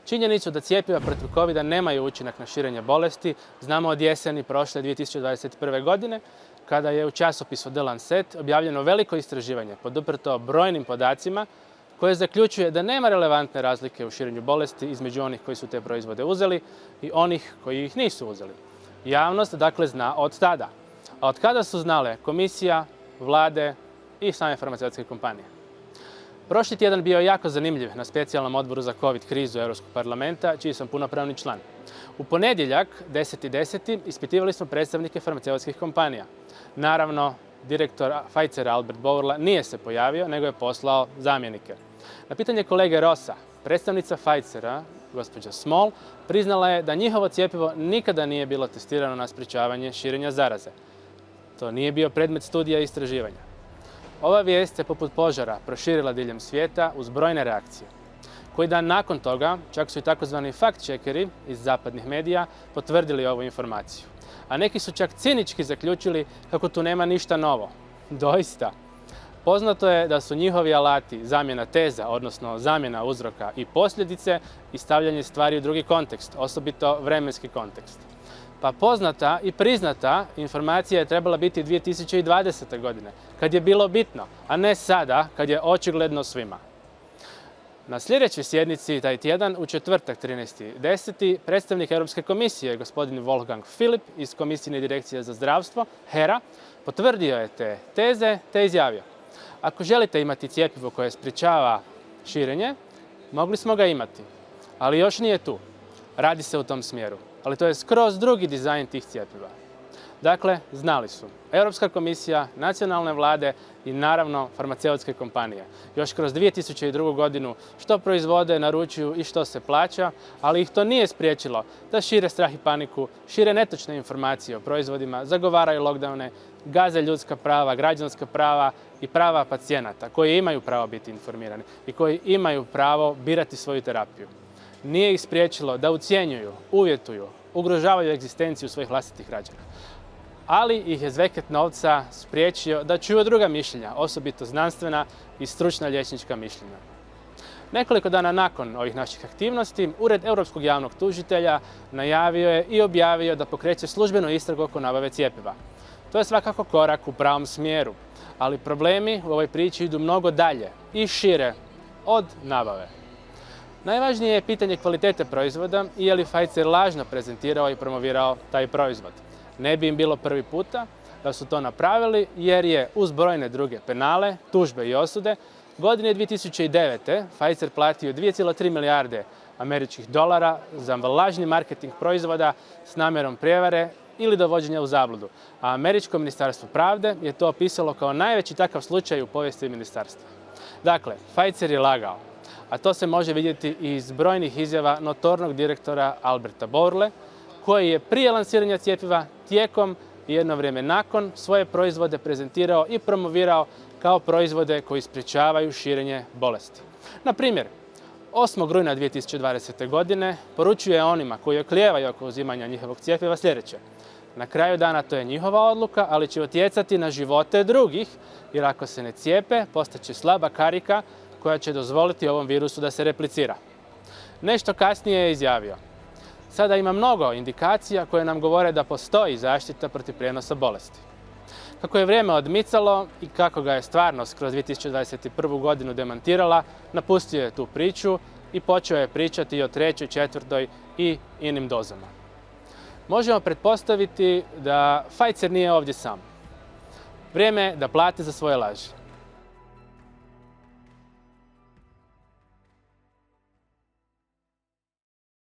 Činjenicu da cjepiva protiv COVID-a nemaju učinak na širenje bolesti znamo od jeseni prošle 2021. godine, kada je u časopisu The Lancet objavljeno veliko istraživanje poduprto brojnim podacima koje zaključuje da nema relevantne razlike u širenju bolesti između onih koji su te proizvode uzeli i onih koji ih nisu uzeli. Javnost dakle zna od tada. A od kada su znale komisija, vlade i same farmaceutske kompanije? Prošli tjedan bio je jako zanimljiv na specijalnom odboru za COVID krizu Europskog parlamenta, čiji sam punopravni član. U ponedjeljak, 10.10. ispitivali smo predstavnike farmaceutskih kompanija. Naravno, direktor Pfizera Albert Bourla nije se pojavio, nego je poslao zamjenike. Na pitanje kolege Rossa, predstavnica Pfizera, gospođa Small, priznala je da njihovo cjepivo nikada nije bilo testirano na sprječavanje širenja zaraze. To nije bio predmet studija i istraživanja. Ova vijest se poput požara proširila diljem svijeta uz brojne reakcije. Koji dan nakon toga, čak su i takozvani fact-checkeri iz zapadnih medija potvrdili ovu informaciju. A neki su čak cinički zaključili kako tu nema ništa novo. Doista. Poznato je da su njihovi alati zamjena teza, odnosno zamjena uzroka i posljedice i stavljanje stvari u drugi kontekst, osobito vremenski kontekst. Pa poznata i priznata informacija je trebala biti 2020. godine, kad je bilo bitno, a ne sada, kad je očigledno svima. Na sljedećoj sjednici taj tjedan, u četvrtak 13.10. predstavnik Europske komisije, gospodin Wolfgang Philipp iz Komisijne direkcije za zdravstvo, HERA, potvrdio je te teze te izjavio: ako želite imati cjepivo koje sprječava širenje, mogli smo ga imati, ali još nije tu. Radi se u tom smjeru, ali to je skroz drugi dizajn tih cjepiva. Dakle, znali su Europska komisija, nacionalne vlade i naravno farmaceutske kompanije. Još kroz 2002. godinu što proizvode, naručuju i što se plaća, ali ih to nije spriječilo da šire strah i paniku, šire netočne informacije o proizvodima, zagovaraju lockdowne, gaze ljudska prava, građanska prava i prava pacijenata koji imaju pravo biti informirani i koji imaju pravo birati svoju terapiju. Nije ih spriječilo da ucjenjuju, uvjetuju, ugrožavaju egzistenciju svojih vlastitih građana. Ali ih je zveket novca spriječio da čuju druga mišljenja, osobito znanstvena i stručna liječnička mišljenja. Nekoliko dana nakon ovih naših aktivnosti, Ured Europskog javnog tužitelja najavio je i objavio da pokreće službenu istragu oko nabave cjepiva. To je svakako korak u pravom smjeru, ali problemi u ovoj priči idu mnogo dalje i šire od nabave. Najvažnije je pitanje kvalitete proizvoda i je li Pfizer lažno prezentirao i promovirao taj proizvod. Ne bi im bilo prvi puta da su to napravili, jer je uz brojne druge penale, tužbe i osude godine 2009. Pfizer platio 2,3 milijarde američkih dolara za lažni marketing proizvoda s namjerom prijevare ili dovođenja u zabludu. A američko ministarstvo pravde je to opisalo kao najveći takav slučaj u povijesti ministarstva. Dakle, Pfizer je lagao, a to se može vidjeti i iz brojnih izjava notornog direktora Alberta Bourle, koji je prije lansiranja cjepiva, tijekom i jedno vrijeme nakon svoje proizvode prezentirao i promovirao kao proizvode koji sprječavaju širenje bolesti. Na primjer, 8. rujna 2020. godine poručuje onima koji oklijevaju oko uzimanja njihovog cjepiva sljedeće: na kraju dana to je njihova odluka, ali će utjecati na živote drugih, jer ako se ne cijepe, postaće slaba karika koja će dozvoliti ovom virusu da se replicira. Nešto kasnije je izjavio: sada ima mnogo indikacija koje nam govore da postoji zaštita protiv prijenosa bolesti. Kako je vrijeme odmicalo i kako ga je stvarnost kroz 2021. godinu demantirala, napustio je tu priču i počeo je pričati o 3., 4. i inim dozama. Možemo pretpostaviti da Pfizer nije ovdje sam. Vrijeme je da plati za svoje laži.